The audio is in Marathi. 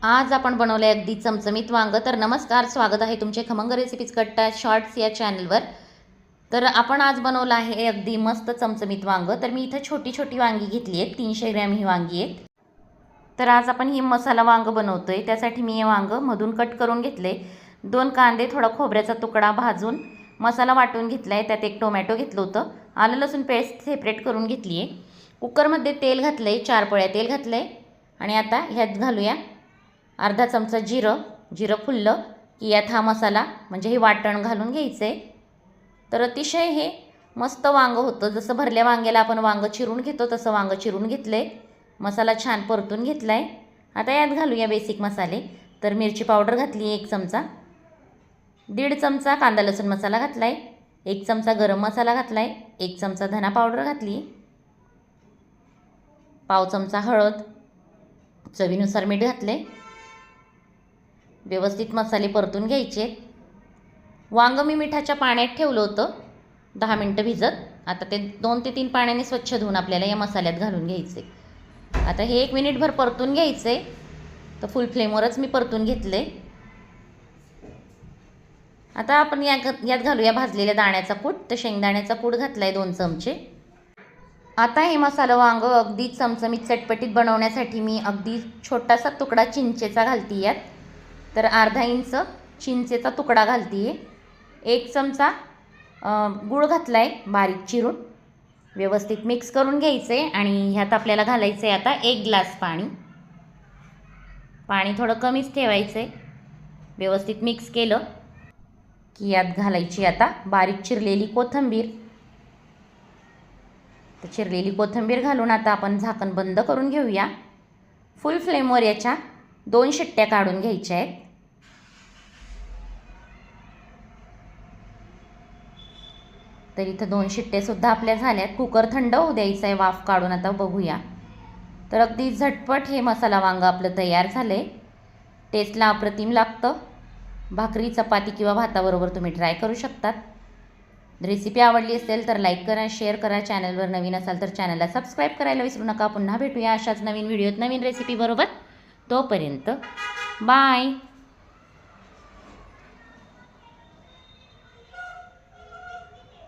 आज आपण बनवले अगदी चमचमीत वांग। तर नमस्कार, स्वागत आहे तुमचे खमंग रेसिपीज कट्टा शॉर्ट्स या चॅनलवर। तर आपण आज बनवलं आहे अगदी मस्त चमचमीत वांग। तर मी इथे छोटी छोटी वांगी घेतली आहेत, 300 ग्रॅम ही वांगी आहेत। तर आज आपण ही मसाला वांग बनवतोय, त्यासाठी मी हे वांग मधून कट करून घेतले। 2 कांदे, थोडा खोबऱ्याचा तुकडा भाजून मसाला वाटून घेतलाय। त्यात एक टोमॅटो घेतलं होतं, आलं लसूण पेस्ट सेपरेट करून घेतली आहे। कुकरमध्ये तेल घातलंय, 4 पळ्या तेल घातलंय आणि आता ह्यात घालूया अर्धा चमचा जिरं फुललं की यात हा मसाला म्हणजे हे वाटण घालून घ्यायचं आहे। तर अतिशय हे मस्त वांग होतं, जसं भरल्या वांग्याला आपण वांग चिरून घेतो तसं वांग चिरून घेतले, मसाला छान परतून घेतलाय। आता यात घालूया बेसिक मसाले। तर मिरची पावडर घातली 1 चमचा, 1.5 चमचा कांदा लसूण मसाला घातलाय, 1 चमचा गरम मसाला घातलाय, 1 चमचा धना पावडर घातली, पाव चमचा हळद, चवीनुसार मीठ घातले। व्यवस्थित मसाले परतून घ्यायचे। वांग मी मिठाच्या पाण्यात ठेवलं होतं 10 मिनिटं भिजत। आता ते 2 ते 3 पाण्याने स्वच्छ धुवून आपल्याला या मसाल्यात घालून घ्यायचे। आता हे 1 मिनिटभर परतून घ्यायचे। तर फुल फ्लेमवरच मी परतून घेतले। आता आपण यात घालूया भाजलेल्या दाण्याचा कूट। तर शेंगदाण्याचा कूट घातलाय 2 चमचे। आता हे मसाला वांग अगदी चमचमीत चटपटीत बनवण्यासाठी मी अगदी छोटासा तुकडा चिंचेचा घालते यात। तर अर्धा इंच चिंचेचा तुकडा घालते, 1 चमचा गूळ घातलाय बारीक चिरून। व्यवस्थित मिक्स करून घ्यायचे आणि ह्यात आपल्याला घालायचे आता 1 ग्लास पाणी। पाणी थोडं कमीच ठेवायचे। व्यवस्थित मिक्स केलं की यात घालायची आता बारीक चिरलेली कोथिंबीर। तर चिरलेली कोथिंबीर घालून आता आपण झाकण बंद करून घेऊया। फुल फ्लेमवर याच्या 2 शिट्ट्या काढून घ्यायच्या आहेत। तर इथं 2 शिट्ट्यासुद्धा आपल्या झाल्यात। कुकर थंड होऊ द्यायचा आहे, वाफ काढून आता बघूया। तर अगदी झटपट हे मसाला वांग आपलं तयार झालं आहे। टेस्टला अप्रतिम लागतं। भाकरी, चपाती किंवा भाताबरोबर तुम्ही ट्राय करू शकतात। रेसिपी आवडली असेल तर लाईक करा, शेअर करा। चॅनलवर नवीन असाल तर चॅनलला सबस्क्राईब करायला विसरू नका। पुन्हा भेटूया अशाच नवीन व्हिडिओत नवीन रेसिपीबरोबर। तोपर्यंत बाय।